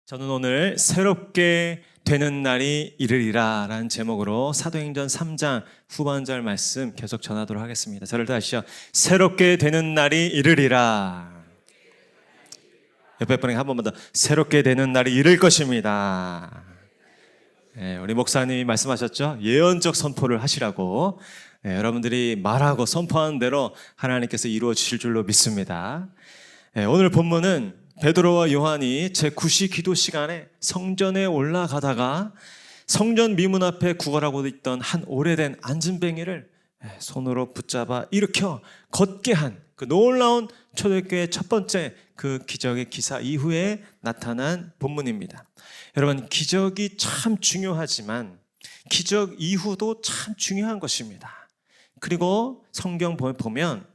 저는 오늘 새롭게 되는 날이 이르리라 라는 제목으로 사도행전 3장 후반절 말씀 계속 전하도록 하겠습니다. 저를 다시요. 새롭게 되는 날이 이르리라. 옆에 분에게 한 번만 더. 새롭게 되는 날이 이를 것입니다. 우리 목사님이 말씀하셨죠? 예언적 선포를 하시라고. 여러분들이 말하고 선포하는 대로 하나님께서 이루어 주실 줄로 믿습니다. 오늘 본문은 베드로와 요한이 제9시 기도 시간에 성전에 올라가다가 성전 미문 앞에 구걸하고 있던 한 오래된 안진뱅이를 손으로 붙잡아 일으켜 걷게 한 그 놀라운 초대교회의 첫 번째 그 기적의 기사 이후에 나타난 본문입니다. 여러분, 기적이 참 중요하지만 기적 이후도 참 중요한 것입니다. 그리고 성경 보면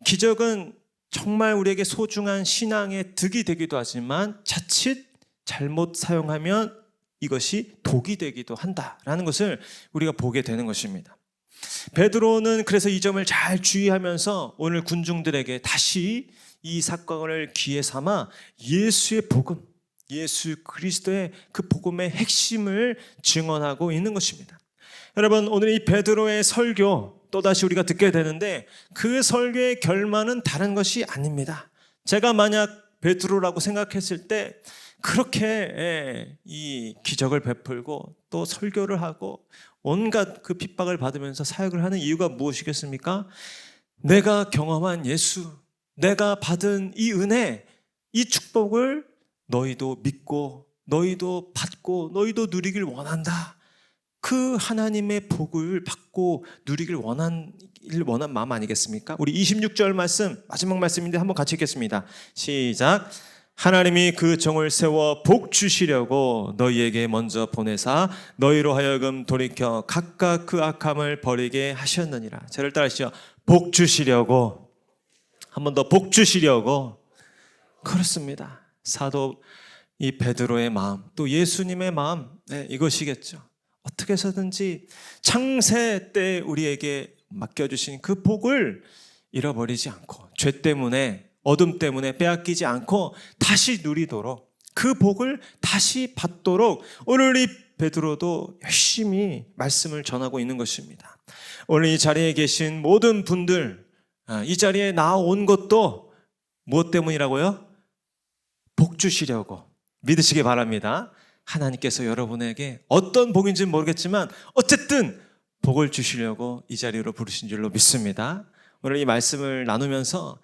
기적은 정말 우리에게 소중한 신앙의 득이 되기도 하지만 자칫 잘못 사용하면 이것이 독이 되기도 한다라는 것을 우리가 보게 되는 것입니다. 베드로는 그래서 이 점을 잘 주의하면서 오늘 군중들에게 다시 이 사건을 기회 삼아 예수의 복음, 예수 그리스도의 그 복음의 핵심을 증언하고 있는 것입니다. 여러분, 오늘 이 베드로의 설교 또다시 우리가 듣게 되는데 그 설교의 결말은 다른 것이 아닙니다. 제가 만약 베드로라고 생각했을 때 그렇게 이 기적을 베풀고 또 설교를 하고 온갖 그 핍박을 받으면서 사역을 하는 이유가 무엇이겠습니까? 내가 경험한 예수, 내가 받은 이 은혜, 이 축복을 너희도 믿고 너희도 받고 너희도 누리길 원한다. 그 하나님의 복을 받고 누리길 원한 마음 아니겠습니까? 우리 26절 말씀, 마지막 말씀인데 한번 같이 읽겠습니다. 시작. 하나님이 그 종을 세워 복 주시려고 너희에게 먼저 보내사 너희로 하여금 돌이켜 각각 그 악함을 버리게 하셨느니라. 저를 따르시죠. 복 주시려고, 한 번 더 복 주시려고. 그렇습니다. 사도 이 베드로의 마음, 또 예수님의 마음, 이것이겠죠. 어떻게 해서든지 창세 때 우리에게 맡겨주신 그 복을 잃어버리지 않고 죄 때문에 어둠 때문에 빼앗기지 않고 다시 누리도록 그 복을 다시 받도록 오늘 이 베드로도 열심히 말씀을 전하고 있는 것입니다. 오늘 이 자리에 계신 모든 분들, 이 자리에 나온 것도 무엇 때문이라고요? 복 주시려고 믿으시기 바랍니다. 하나님께서 여러분에게 어떤 복인지는 모르겠지만 어쨌든 복을 주시려고 이 자리로 부르신 줄로 믿습니다. 오늘 이 말씀을 나누면서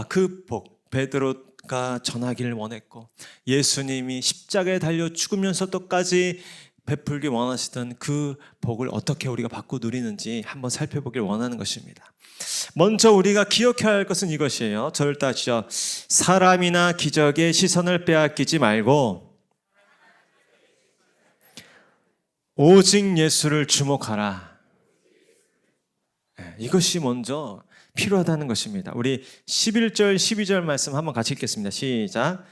그 복, 베드로가 전하기를 원했고 예수님이 십자가에 달려 죽으면서도까지 베풀기 원하시던 그 복을 어떻게 우리가 받고 누리는지 한번 살펴보길 원하는 것입니다. 먼저 우리가 기억해야 할 것은 이것이에요. 저를 따지죠. 사람이나 기적의 시선을 빼앗기지 말고 오직 예수를 주목하라. 이것이 먼저 필요하다는 것입니다. 우리 11절 12절 말씀 한번 같이 읽겠습니다. 시작.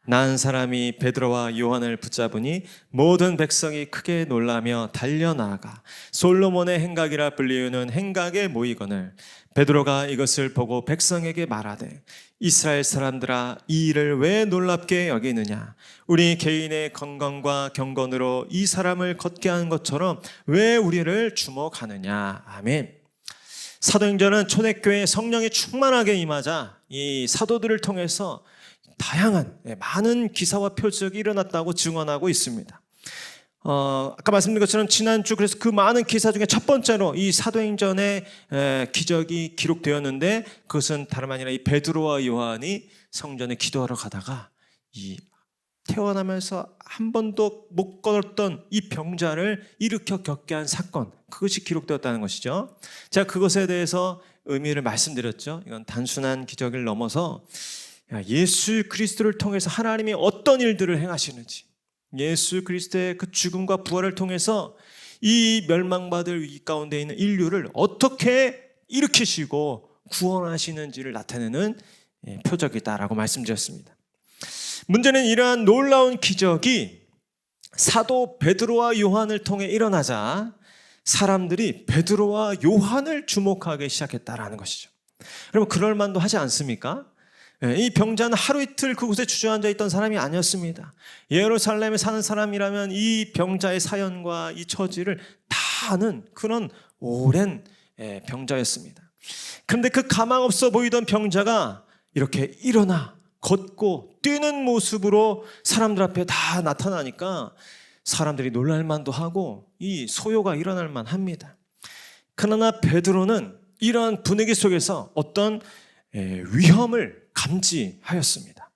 난 사람이 베드로와 요한을 붙잡으니 모든 백성이 크게 놀라며 달려나가 솔로몬의 행각이라 불리우는 행각에 모이거늘 베드로가 이것을 보고 백성에게 말하되 이스라엘 사람들아 이 일을 왜 놀랍게 여기느냐 우리 개인의 건강과 경건으로 이 사람을 걷게 하는 것처럼 왜 우리를 주목하느냐. 아멘. 사도행전은 초대교회에 성령이 충만하게 임하자 이 사도들을 통해서 다양한 많은 기사와 표적이 일어났다고 증언하고 있습니다. 아까 말씀드린 것처럼 지난주 그래서 그 많은 기사 중에 첫 번째로 이 사도행전의 기적이 기록되었는데 그것은 다름 아니라 이 베드로와 요한이 성전에 기도하러 가다가 이 태어나면서 한 번도 못 걸었던 이 병자를 일으켜 걷게 한 사건, 그것이 기록되었다는 것이죠. 제가 그것에 대해서 의미를 말씀드렸죠. 이건 단순한 기적을 넘어서 예수 그리스도를 통해서 하나님이 어떤 일들을 행하시는지, 예수 그리스도의 그 죽음과 부활을 통해서 이 멸망받을 위기 가운데 있는 인류를 어떻게 일으키시고 구원하시는지를 나타내는 표적이다라고 말씀드렸습니다. 문제는 이러한 놀라운 기적이 사도 베드로와 요한을 통해 일어나자 사람들이 베드로와 요한을 주목하기 시작했다라는 것이죠. 여러분, 그럴 만도 하지 않습니까? 이 병자는 하루 이틀 그곳에 주저앉아 있던 사람이 아니었습니다. 예루살렘에 사는 사람이라면 이 병자의 사연과 이 처지를 다 아는 그런 오랜 병자였습니다. 그런데 그 가망 없어 보이던 병자가 이렇게 일어나 걷고 뛰는 모습으로 사람들 앞에 다 나타나니까 사람들이 놀랄만도 하고 이 소요가 일어날 만합니다. 그러나 베드로는 이러한 분위기 속에서 어떤 위험을 감지하였습니다.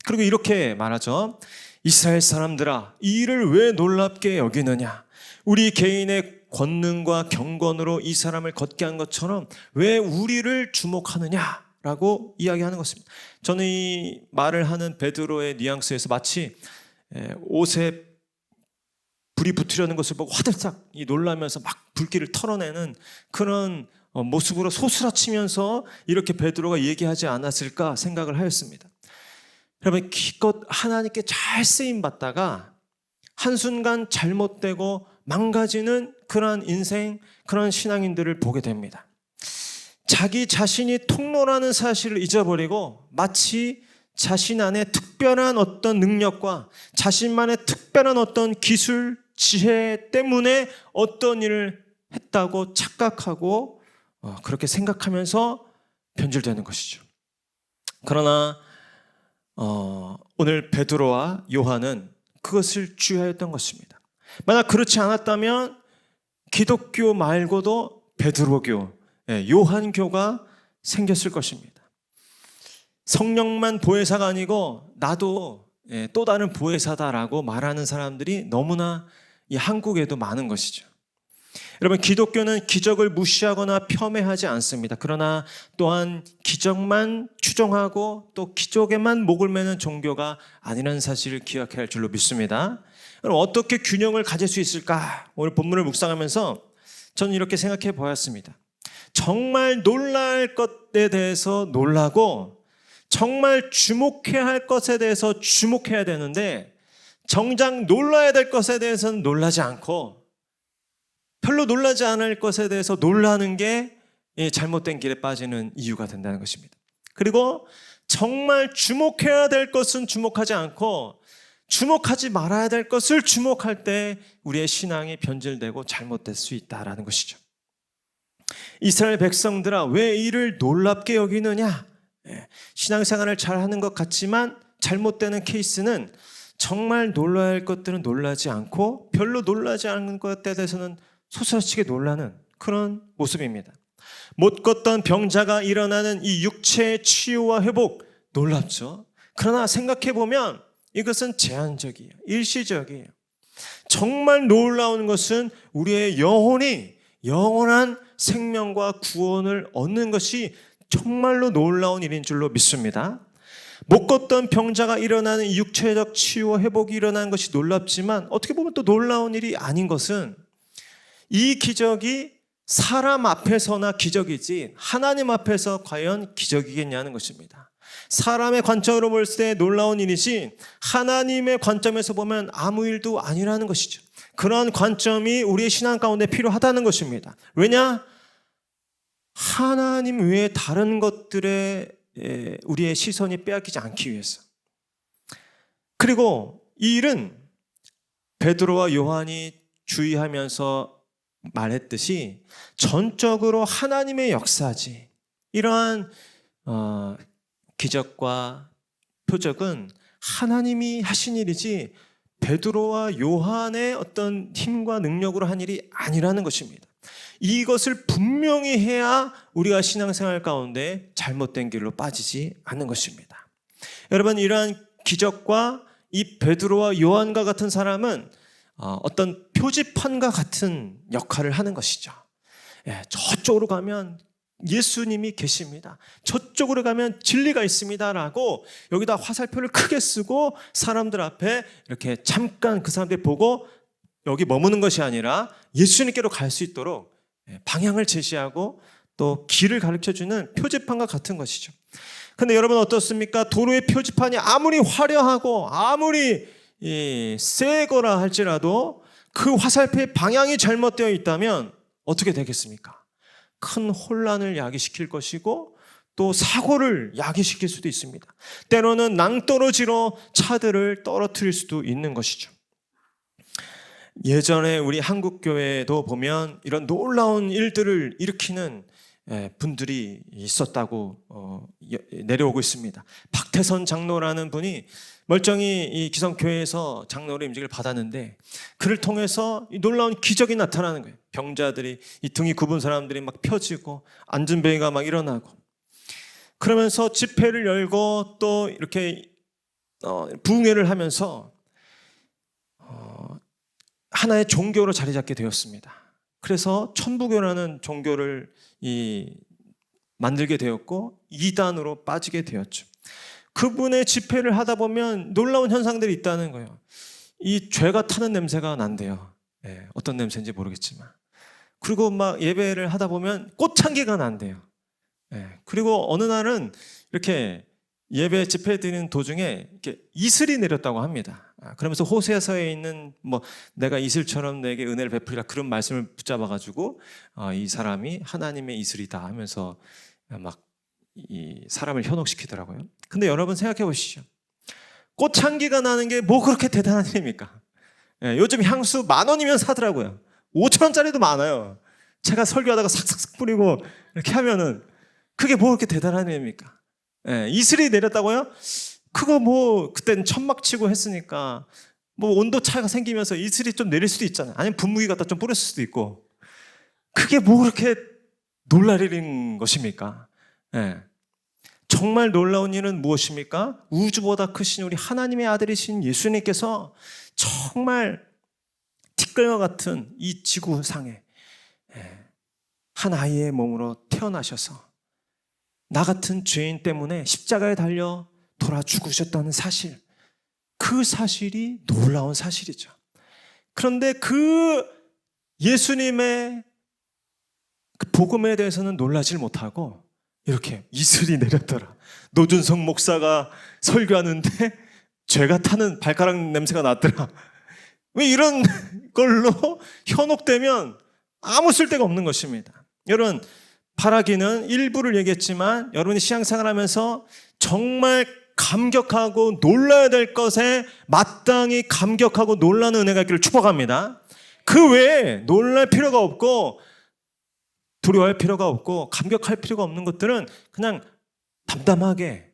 그리고 이렇게 말하죠. 이스라엘 사람들아, 이 일을 왜 놀랍게 여기느냐? 우리 개인의 권능과 경건으로 이 사람을 걷게 한 것처럼 왜 우리를 주목하느냐라고 이야기하는 것입니다. 저는 이 말을 하는 베드로의 뉘앙스에서 마치 옷에 불이 붙으려는 것을 보고 화들짝 놀라면서 막 불길을 털어내는 그런 모습으로 소스라치면서 이렇게 베드로가 얘기하지 않았을까 생각을 하였습니다. 여러분, 기껏 하나님께 잘 쓰임받다가 한순간 잘못되고 망가지는 그러한 인생, 그런 신앙인들을 보게 됩니다. 자기 자신이 통로라는 사실을 잊어버리고 마치 자신 안에 특별한 어떤 능력과 자신만의 특별한 어떤 기술, 지혜 때문에 어떤 일을 했다고 착각하고 그렇게 생각하면서 변질되는 것이죠. 그러나 오늘 베드로와 요한은 그것을 주의하였던 것입니다. 만약 그렇지 않았다면 기독교 말고도 베드로교, 요한교가 생겼을 것입니다. 성령만 보혜사가 아니고 나도 또 다른 보혜사다라고 말하는 사람들이 너무나 이 한국에도 많은 것이죠. 여러분, 기독교는 기적을 무시하거나 폄훼하지 않습니다. 그러나 또한 기적만 추종하고 또 기적에만 목을 매는 종교가 아니라는 사실을 기억해야 할 줄로 믿습니다. 그럼 어떻게 균형을 가질 수 있을까? 오늘 본문을 묵상하면서 저는 이렇게 생각해 보았습니다. 정말 놀랄 것에 대해서 놀라고 정말 주목해야 할 것에 대해서 주목해야 되는데 정작 놀라야 될 것에 대해서는 놀라지 않고 별로 놀라지 않을 것에 대해서 놀라는 게 잘못된 길에 빠지는 이유가 된다는 것입니다. 그리고 정말 주목해야 될 것은 주목하지 않고 주목하지 말아야 될 것을 주목할 때 우리의 신앙이 변질되고 잘못될 수 있다는 것이죠. 이스라엘 백성들아, 왜 이를 놀랍게 여기느냐? 신앙생활을 잘하는 것 같지만 잘못되는 케이스는 정말 놀라야 할 것들은 놀라지 않고 별로 놀라지 않은 것에 대해서는 소스라치게 놀라는 그런 모습입니다. 못 걷던 병자가 일어나는 이 육체의 치유와 회복, 놀랍죠. 그러나 생각해보면 이것은 제한적이에요. 일시적이에요. 정말 놀라운 것은 우리의 영혼이 영원한 생명과 구원을 얻는 것이 정말로 놀라운 일인 줄로 믿습니다. 못 걷던 병자가 일어나는 육체적 치유와 회복이 일어나는 것이 놀랍지만 어떻게 보면 또 놀라운 일이 아닌 것은 이 기적이 사람 앞에서나 기적이지 하나님 앞에서 과연 기적이겠냐는 것입니다. 사람의 관점으로 볼 때 놀라운 일이지 하나님의 관점에서 보면 아무 일도 아니라는 것이죠. 그런 관점이 우리의 신앙 가운데 필요하다는 것입니다. 왜냐? 하나님 외에 다른 것들에 우리의 시선이 빼앗기지 않기 위해서. 그리고 이 일은 베드로와 요한이 주의하면서 말했듯이 전적으로 하나님의 역사지. 이러한 기적과 표적은 하나님이 하신 일이지 베드로와 요한의 어떤 힘과 능력으로 한 일이 아니라는 것입니다. 이것을 분명히 해야 우리가 신앙생활 가운데 잘못된 길로 빠지지 않는 것입니다. 여러분, 이러한 기적과 이 베드로와 요한과 같은 사람은 어떤 표지판과 같은 역할을 하는 것이죠. 저쪽으로 가면 예수님이 계십니다. 저쪽으로 가면 진리가 있습니다. 라고 여기다 화살표를 크게 쓰고 사람들 앞에 이렇게 잠깐 그 사람들이 보고 여기 머무는 것이 아니라 예수님께로 갈 수 있도록 방향을 제시하고 또 길을 가르쳐주는 표지판과 같은 것이죠. 근데 여러분 어떻습니까? 도로의 표지판이 아무리 화려하고 아무리 세거라 할지라도 그 화살표의 방향이 잘못되어 있다면 어떻게 되겠습니까? 큰 혼란을 야기시킬 것이고 또 사고를 야기시킬 수도 있습니다. 때로는 낭떠러지로 차들을 떨어뜨릴 수도 있는 것이죠. 예전에 우리 한국교회도 보면 이런 놀라운 일들을 일으키는 분들이 있었다고 내려오고 있습니다. 박태선 장로라는 분이 멀쩡히 이 기성교회에서 장로의 임직을 받았는데 그를 통해서 이 놀라운 기적이 나타나는 거예요. 병자들이, 이 등이 굽은 사람들이 막 펴지고 안전뱅이가 막 일어나고, 그러면서 집회를 열고 또 이렇게 부흥회를 하면서 하나의 종교로 자리 잡게 되었습니다. 그래서 천부교라는 종교를 만들게 되었고 이단으로 빠지게 되었죠. 그분의 집회를 하다 보면 놀라운 현상들이 있다는 거예요. 이 죄가 타는 냄새가 난대요. 어떤 냄새인지 모르겠지만. 그리고 막 예배를 하다 보면 꽃향기가 난대요. 그리고 어느 날은 이렇게 예배 집회 드리는 도중에 이렇게 이슬이 내렸다고 합니다. 그러면서 호세아서에 있는 내가 이슬처럼 내게 은혜를 베풀리라 그런 말씀을 붙잡아가지고 이 사람이 하나님의 이슬이다 하면서 막 이 사람을 현혹시키더라고요. 근데 여러분 생각해 보시죠. 꽃향기가 나는 게 뭐 그렇게 대단한 일입니까? 요즘 향수 10,000원이면 사더라고요. 5,000원짜리도 많아요. 제가 설교하다가 삭삭삭 뿌리고 이렇게 하면은 그게 뭐 그렇게 대단한 일입니까? 이슬이 내렸다고요? 그거 그때는 천막 치고 했으니까 온도 차이가 생기면서 이슬이 좀 내릴 수도 있잖아요. 아니면 분무기 갖다 좀 뿌렸을 수도 있고. 그게 뭐 그렇게 놀랄 일인 것입니까? 정말 놀라운 일은 무엇입니까? 우주보다 크신 우리 하나님의 아들이신 예수님께서 정말 티끌과 같은 이 지구상에 한 아이의 몸으로 태어나셔서 나 같은 죄인 때문에 십자가에 달려 돌아 죽으셨다는 사실, 그 사실이 놀라운 사실이죠. 그런데 그 예수님의 그 복음에 대해서는 놀라질 못하고 이렇게 이슬이 내렸더라, 노준성 목사가 설교하는데 죄가 타는 발가락 냄새가 났더라, 왜 이런 걸로 현혹되면 아무 쓸데가 없는 것입니다. 여러분, 바라기는 일부를 얘기했지만 여러분이 신앙생활 하면서 정말 감격하고 놀라야 될 것에 마땅히 감격하고 놀라는 은혜가 있기를 축복합니다. 그 외에 놀랄 필요가 없고 두려워할 필요가 없고 감격할 필요가 없는 것들은 그냥 담담하게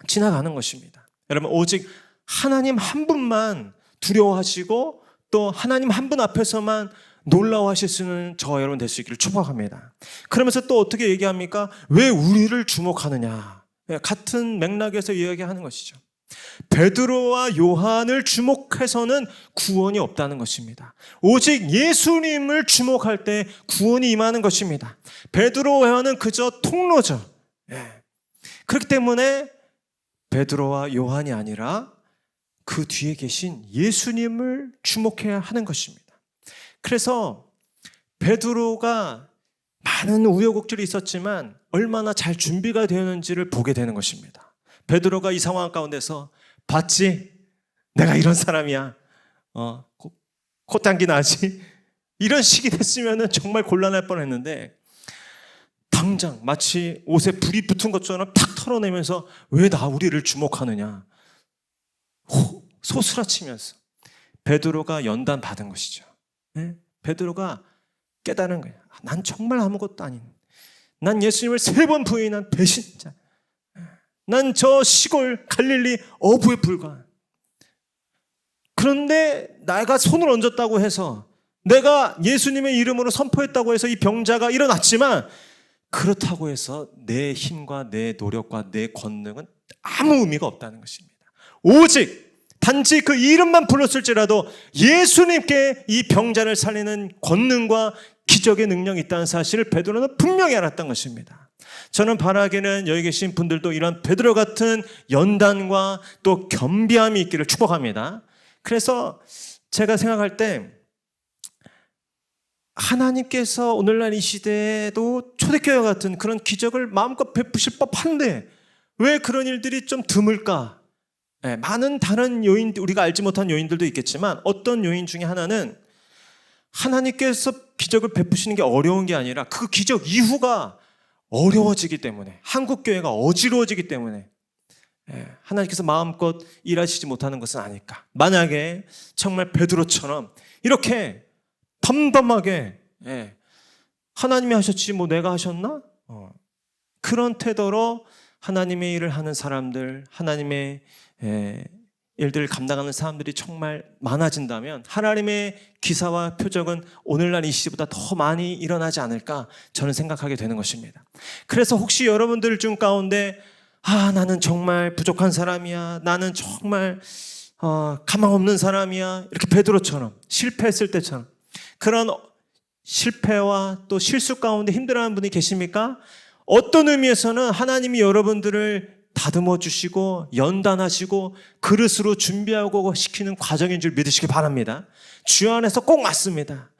지나가는 것입니다. 여러분, 오직 하나님 한 분만 두려워하시고 또 하나님 한 분 앞에서만 놀라워하실 수 있는 저와 여러분 될 수 있기를 축복합니다. 그러면서 또 어떻게 얘기합니까? 왜 우리를 주목하느냐? 같은 맥락에서 이야기하는 것이죠. 베드로와 요한을 주목해서는 구원이 없다는 것입니다. 오직 예수님을 주목할 때 구원이 임하는 것입니다. 베드로와 요한은 그저 통로죠. 그렇기 때문에 베드로와 요한이 아니라 그 뒤에 계신 예수님을 주목해야 하는 것입니다. 그래서 베드로가 많은 우여곡절이 있었지만 얼마나 잘 준비가 되었는지를 보게 되는 것입니다. 베드로가 이 상황 가운데서 봤지? 내가 이런 사람이야. 콧향기 나지? 이런 식이 됐으면 정말 곤란할 뻔했는데 당장 마치 옷에 불이 붙은 것처럼 탁 털어내면서 왜 우리를 주목하느냐, 소스라치면서 베드로가 연단 받은 것이죠. 베드로가 깨달은 거예요. 난 정말 아무것도 아닌, 난 예수님을 3번 부인한 배신자, 난 저 시골 갈릴리 어부에 불과한, 그런데 내가 손을 얹었다고 해서, 내가 예수님의 이름으로 선포했다고 해서 이 병자가 일어났지만 그렇다고 해서 내 힘과 내 노력과 내 권능은 아무 의미가 없다는 것입니다. 오직 단지 그 이름만 불렀을지라도 예수님께 이 병자를 살리는 권능과 기적의 능력이 있다는 사실을 베드로는 분명히 알았던 것입니다. 저는 바라기는 여기 계신 분들도 이런 베드로 같은 연단과 또 겸비함이 있기를 축복합니다. 그래서 제가 생각할 때 하나님께서 오늘날 이 시대에도 초대교회 같은 그런 기적을 마음껏 베푸실 법한데 왜 그런 일들이 좀 드물까? 많은 다른 요인, 우리가 알지 못한 요인들도 있겠지만 어떤 요인 중에 하나는 하나님께서 기적을 베푸시는 게 어려운 게 아니라 그 기적 이후가 어려워지기 때문에, 한국 교회가 어지러워지기 때문에 하나님께서 마음껏 일하시지 못하는 것은 아닐까. 만약에 정말 베드로처럼 이렇게 덤덤하게 하나님이 하셨지 뭐 내가 하셨나? 그런 태도로 하나님의 일을 하는 사람들, 하나님의 일들을 감당하는 사람들이 정말 많아진다면 하나님의 기사와 표적은 오늘날 이 시대보다 더 많이 일어나지 않을까 저는 생각하게 되는 것입니다. 그래서 혹시 여러분들 중 가운데 나는 정말 부족한 사람이야, 나는 정말 가망 없는 사람이야, 이렇게 베드로처럼 실패했을 때처럼 그런 실패와 또 실수 가운데 힘들어하는 분이 계십니까? 어떤 의미에서는 하나님이 여러분들을 다듬어 주시고 연단하시고 그릇으로 준비하고 시키는 과정인 줄 믿으시기 바랍니다. 주 안에서 꼭 맞습니다.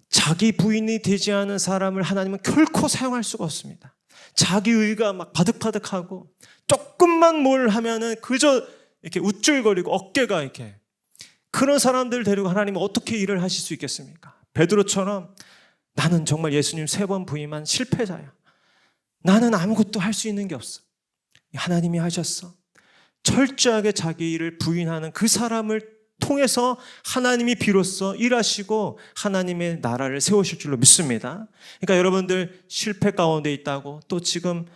자기 부인이 되지 않은 사람을 하나님은 결코 사용할 수가 없습니다. 자기 의가 막 바득바득하고 조금만 뭘 하면은 그저 이렇게 우쭐거리고 어깨가 이렇게, 그런 사람들을 데리고 하나님은 어떻게 일을 하실 수 있겠습니까? 베드로처럼 나는 정말 예수님 3번 부임한 실패자야. 나는 아무것도 할 수 있는 게 없어. 하나님이 하셨어. 철저하게 자기 일을 부인하는 그 사람을 통해서 하나님이 비로소 일하시고 하나님의 나라를 세우실 줄로 믿습니다. 그러니까 여러분들 실패 가운데 있다고 또 지금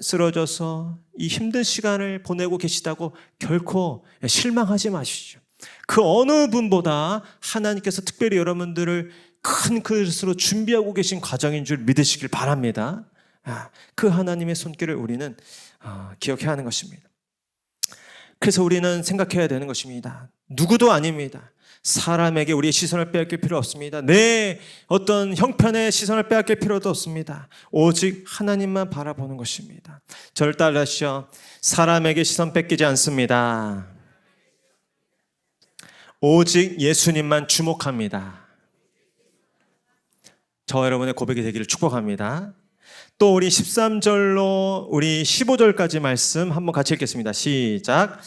쓰러져서 이 힘든 시간을 보내고 계시다고 결코 실망하지 마십시오. 그 어느 분보다 하나님께서 특별히 여러분들을 큰 그릇으로 준비하고 계신 과정인 줄 믿으시길 바랍니다. 그 하나님의 손길을 우리는 기억해야 하는 것입니다. 그래서 우리는 생각해야 되는 것입니다. 누구도 아닙니다. 사람에게 우리의 시선을 빼앗길 필요 없습니다. 내 어떤 형편의 시선을 빼앗길 필요도 없습니다. 오직 하나님만 바라보는 것입니다. 저를 따르시오. 사람에게 시선 뺏기지 않습니다. 오직 예수님만 주목합니다. 저와 여러분의 고백이 되기를 축복합니다. 또 우리 13절로 우리 15절까지 말씀 한번 같이 읽겠습니다. 시작.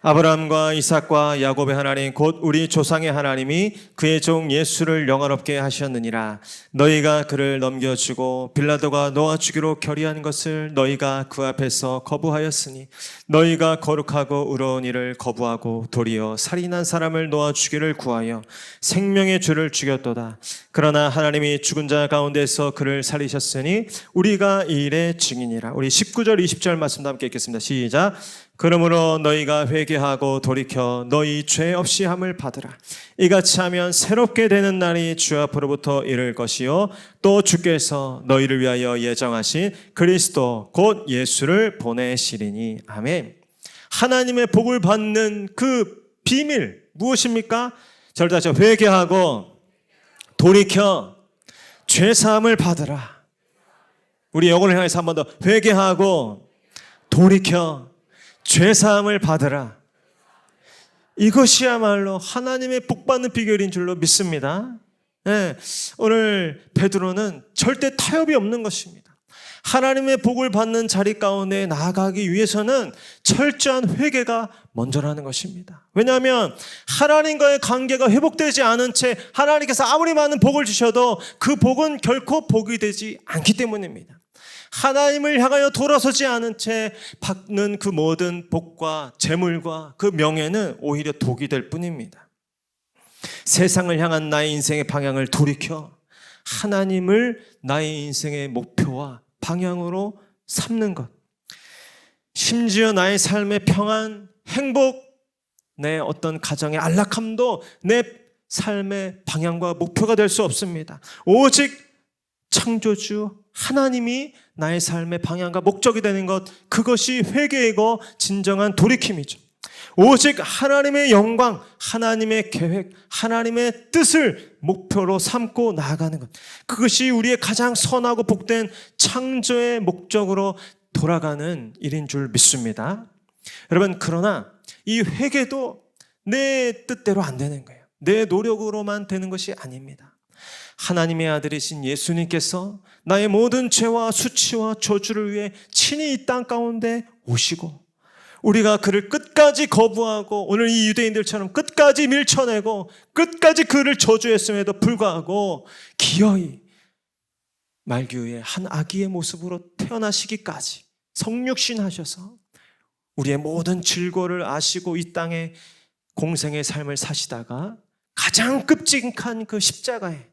아브라함과 이삭과 야곱의 하나님 곧 우리 조상의 하나님이 그의 종 예수를 영화롭게 하셨느니라. 너희가 그를 넘겨주고 빌라도가 놓아주기로 결의한 것을 너희가 그 앞에서 거부하였으니 너희가 거룩하고 의로운 일을 거부하고 도리어 살인한 사람을 놓아주기를 구하여 생명의 주를 죽였도다. 그러나 하나님이 죽은 자 가운데서 그를 살리셨으니 우리가 이 일의 증인이라. 우리 19절 20절 말씀도 함께 읽겠습니다. 시작. 그러므로 너희가 회개하고 돌이켜 너희 죄 없이 함을 받으라. 이같이 하면 새롭게 되는 날이 주 앞으로부터 이를 것이요 또 주께서 너희를 위하여 예정하신 그리스도 곧 예수를 보내시리니. 아멘. 하나님의 복을 받는 그 비밀 무엇입니까? 저를 다시 회개하고 돌이켜 죄 사함을 받으라. 우리 영혼을 향해서 한 번 더 회개하고 돌이켜 죄사함을 받으라. 이것이야말로 하나님의 복받는 비결인 줄로 믿습니다. 오늘 베드로는 절대 타협이 없는 것입니다. 하나님의 복을 받는 자리 가운데 나아가기 위해서는 철저한 회개가 먼저라는 것입니다. 왜냐하면 하나님과의 관계가 회복되지 않은 채 하나님께서 아무리 많은 복을 주셔도 그 복은 결코 복이 되지 않기 때문입니다. 하나님을 향하여 돌아서지 않은 채 받는 그 모든 복과 재물과 그 명예는 오히려 독이 될 뿐입니다. 세상을 향한 나의 인생의 방향을 돌이켜 하나님을 나의 인생의 목표와 방향으로 삼는 것. 심지어 나의 삶의 평안, 행복, 내 어떤 가정의 안락함도 내 삶의 방향과 목표가 될 수 없습니다. 오직 창조주 하나님이 나의 삶의 방향과 목적이 되는 것, 그것이 회개이고 진정한 돌이킴이죠. 오직 하나님의 영광, 하나님의 계획, 하나님의 뜻을 목표로 삼고 나아가는 것, 그것이 우리의 가장 선하고 복된 창조의 목적으로 돌아가는 일인 줄 믿습니다. 여러분, 그러나 이 회개도 내 뜻대로 안 되는 거예요. 내 노력으로만 되는 것이 아닙니다. 하나님의 아들이신 예수님께서 나의 모든 죄와 수치와 저주를 위해 친히 이 땅 가운데 오시고 우리가 그를 끝까지 거부하고 오늘 이 유대인들처럼 끝까지 밀쳐내고 끝까지 그를 저주했음에도 불구하고 기어이 말기후에 한 아기의 모습으로 태어나시기까지 성육신 하셔서 우리의 모든 질고를 아시고 이 땅에 공생의 삶을 사시다가 가장 끔찍한 그 십자가에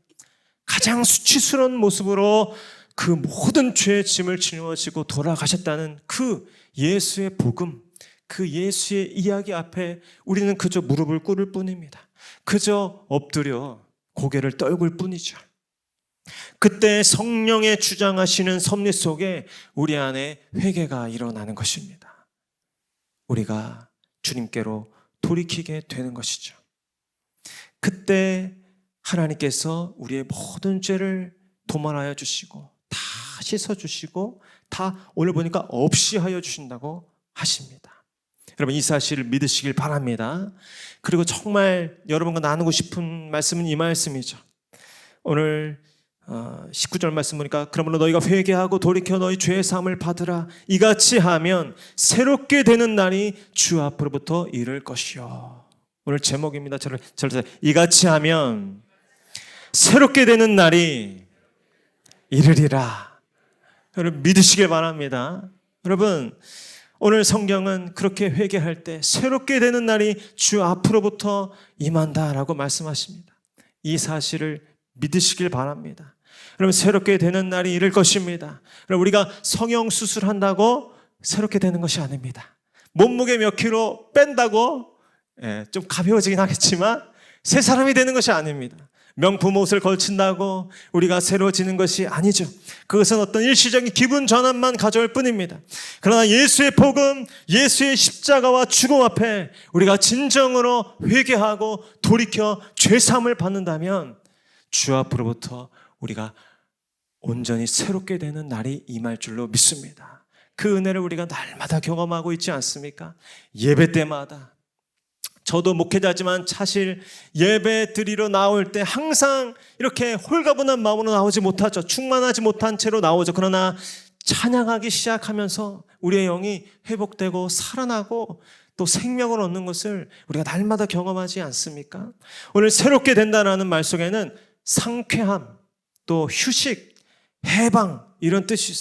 가장 수치스러운 모습으로 그 모든 죄의 짐을 짊어지고 돌아가셨다는 그 예수의 복음, 그 예수의 이야기 앞에 우리는 그저 무릎을 꿇을 뿐입니다. 그저 엎드려 고개를 떨굴 뿐이죠. 그때 성령의 주장하시는 섭리 속에 우리 안에 회개가 일어나는 것입니다. 우리가 주님께로 돌이키게 되는 것이죠. 그때 하나님께서 우리의 모든 죄를 도말하여 주시고 다 씻어주시고 다 오늘 보니까 없이 하여 주신다고 하십니다. 여러분 이 사실을 믿으시길 바랍니다. 그리고 정말 여러분과 나누고 싶은 말씀은 이 말씀이죠. 오늘 19절 말씀 보니까 그러므로 너희가 회개하고 돌이켜 너희 죄의 사함을 받으라. 이같이 하면 새롭게 되는 날이 주 앞으로부터 이를 것이요. 오늘 제목입니다. 이같이 하면 새롭게 되는 날이 이르리라. 여러분 믿으시길 바랍니다. 여러분 오늘 성경은 그렇게 회개할 때 새롭게 되는 날이 주 앞으로부터 임한다라고 말씀하십니다. 이 사실을 믿으시길 바랍니다. 여러분 새롭게 되는 날이 이를 것입니다. 여러분 우리가 성형수술한다고 새롭게 되는 것이 아닙니다. 몸무게 몇 킬로 뺀다고 좀 가벼워지긴 하겠지만 새 사람이 되는 것이 아닙니다. 명품 옷을 걸친다고 우리가 새로워지는 것이 아니죠. 그것은 어떤 일시적인 기분 전환만 가져올 뿐입니다. 그러나 예수의 복음, 예수의 십자가와 죽음 앞에 우리가 진정으로 회개하고 돌이켜 죄사함을 받는다면 주 앞으로부터 우리가 온전히 새롭게 되는 날이 임할 줄로 믿습니다. 그 은혜를 우리가 날마다 경험하고 있지 않습니까? 예배 때마다 저도 목회자지만 사실 예배 드리러 나올 때 항상 이렇게 홀가분한 마음으로 나오지 못하죠. 충만하지 못한 채로 나오죠. 그러나 찬양하기 시작하면서 우리의 영이 회복되고 살아나고 또 생명을 얻는 것을 우리가 날마다 경험하지 않습니까? 오늘 새롭게 된다는 말 속에는 상쾌함, 또 휴식, 해방 이런 뜻이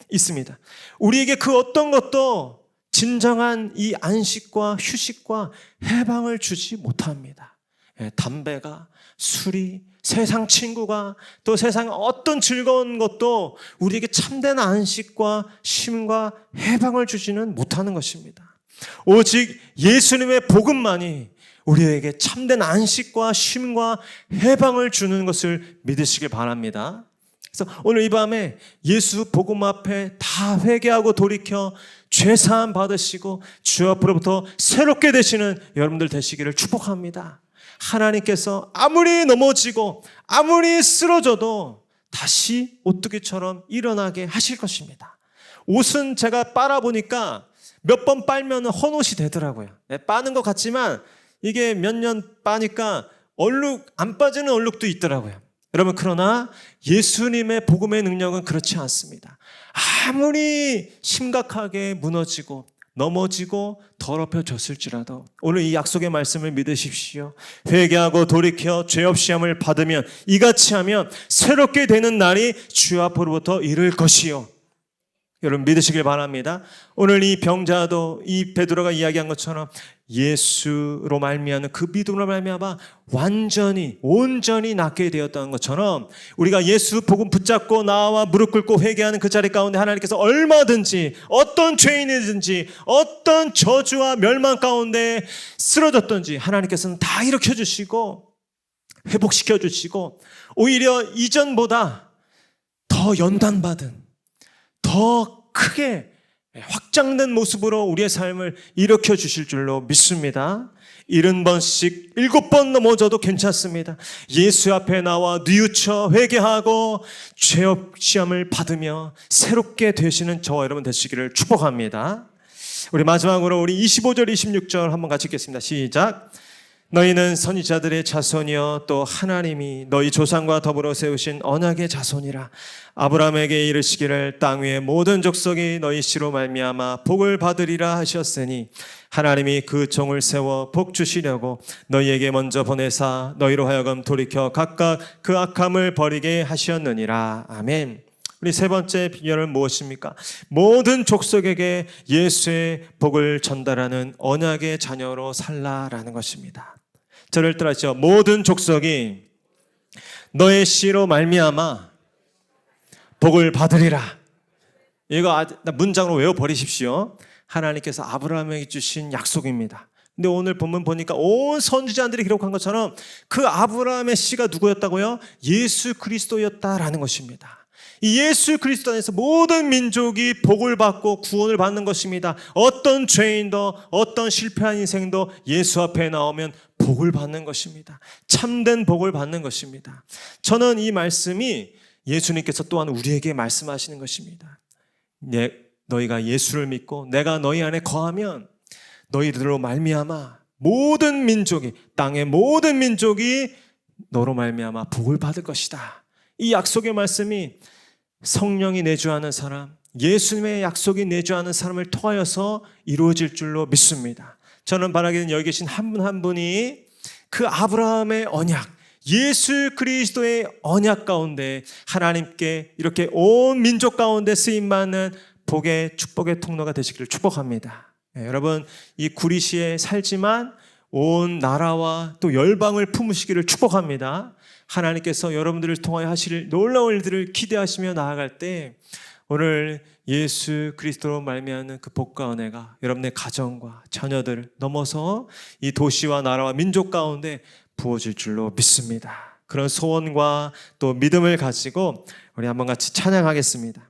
있습니다. 우리에게 그 어떤 것도 진정한 이 안식과 휴식과 해방을 주지 못합니다. 담배가, 술이, 세상 친구가 또 세상 어떤 즐거운 것도 우리에게 참된 안식과 쉼과 해방을 주지는 못하는 것입니다. 오직 예수님의 복음만이 우리에게 참된 안식과 쉼과 해방을 주는 것을 믿으시길 바랍니다. 그래서 오늘 이 밤에 예수 복음 앞에 다 회개하고 돌이켜 죄사함 받으시고 주 앞으로부터 새롭게 되시는 여러분들 되시기를 축복합니다. 하나님께서 아무리 넘어지고 아무리 쓰러져도 다시 오뚜기처럼 일어나게 하실 것입니다. 옷은 제가 빨아보니까 몇 번 빨면 헌옷이 되더라고요. 빠는 것 같지만 이게 몇 년 빠니까 안 빠지는 얼룩도 있더라고요. 여러분 그러나 예수님의 복음의 능력은 그렇지 않습니다. 아무리 심각하게 무너지고 넘어지고 더럽혀졌을지라도 오늘 이 약속의 말씀을 믿으십시오. 회개하고 돌이켜 죄 없이 함을 받으면 이같이 하면 새롭게 되는 날이 주 앞으로부터 이를 것이요. 여러분 믿으시길 바랍니다. 오늘 이 병자도 이 베드로가 이야기한 것처럼 예수로 말미암는 그 믿음으로 말미암아 완전히 온전히 낫게 되었다는 것처럼 우리가 예수 복음 붙잡고 나와 무릎 꿇고 회개하는 그 자리 가운데 하나님께서 얼마든지 어떤 죄인이든지 어떤 저주와 멸망 가운데 쓰러졌든지 하나님께서는 다 일으켜주시고 회복시켜주시고 오히려 이전보다 더 연단받은 더 크게 확장된 모습으로 우리의 삶을 일으켜 주실 줄로 믿습니다. 70번씩 7번 넘어져도 괜찮습니다. 예수 앞에 나와 뉘우쳐 회개하고 죄업 시험을 받으며 새롭게 되시는 저와 여러분 되시기를 축복합니다. 우리 마지막으로 우리 25절 26절 한번 같이 읽겠습니다. 시작. 너희는 선지자들의 자손이여 또 하나님이 너희 조상과 더불어 세우신 언약의 자손이라. 아브라함에게 이르시기를 땅 위의 모든 족속이 너희 씨로 말미암아 복을 받으리라 하셨으니 하나님이 그 종을 세워 복 주시려고 너희에게 먼저 보내사 너희로 하여금 돌이켜 각각 그 악함을 버리게 하셨느니라. 아멘. 우리 세 번째 비결은 무엇입니까? 모든 족속에게 예수의 복을 전달하는 언약의 자녀로 살라라는 것입니다. 저를 따라하시죠. 모든 족속이 너의 씨로 말미암아 복을 받으리라. 이거 문장으로 외워버리십시오. 하나님께서 아브라함에게 주신 약속입니다. 근데 오늘 본문 보니까 온 선지자들이 기록한 것처럼 그 아브라함의 씨가 누구였다고요? 예수 그리스도였다라는 것입니다. 이 예수 그리스도 안에서 모든 민족이 복을 받고 구원을 받는 것입니다. 어떤 죄인도 어떤 실패한 인생도 예수 앞에 나오면 복을 받는 것입니다. 참된 복을 받는 것입니다. 저는 이 말씀이 예수님께서 또한 우리에게 말씀하시는 것입니다. 너희가 예수를 믿고 내가 너희 안에 거하면 너희들로 말미암아 모든 민족이, 땅의 모든 민족이 너로 말미암아 복을 받을 것이다. 이 약속의 말씀이 성령이 내주하는 사람, 예수님의 약속이 내주하는 사람을 통하여서 이루어질 줄로 믿습니다. 저는 바라기는 여기 계신 한 분 한 분이 그 아브라함의 언약, 예수 그리스도의 언약 가운데 하나님께 이렇게 온 민족 가운데 쓰임받는 복의 축복의 통로가 되시기를 축복합니다. 여러분, 이 구리시에 살지만 온 나라와 또 열방을 품으시기를 축복합니다. 하나님께서 여러분들을 통하여 하실 놀라운 일들을 기대하시며 나아갈 때 오늘 예수 그리스도로 말미암는 그 복과 은혜가 여러분의 가정과 자녀들을 넘어서 이 도시와 나라와 민족 가운데 부어질 줄로 믿습니다. 그런 소원과 또 믿음을 가지고 우리 한번 같이 찬양하겠습니다.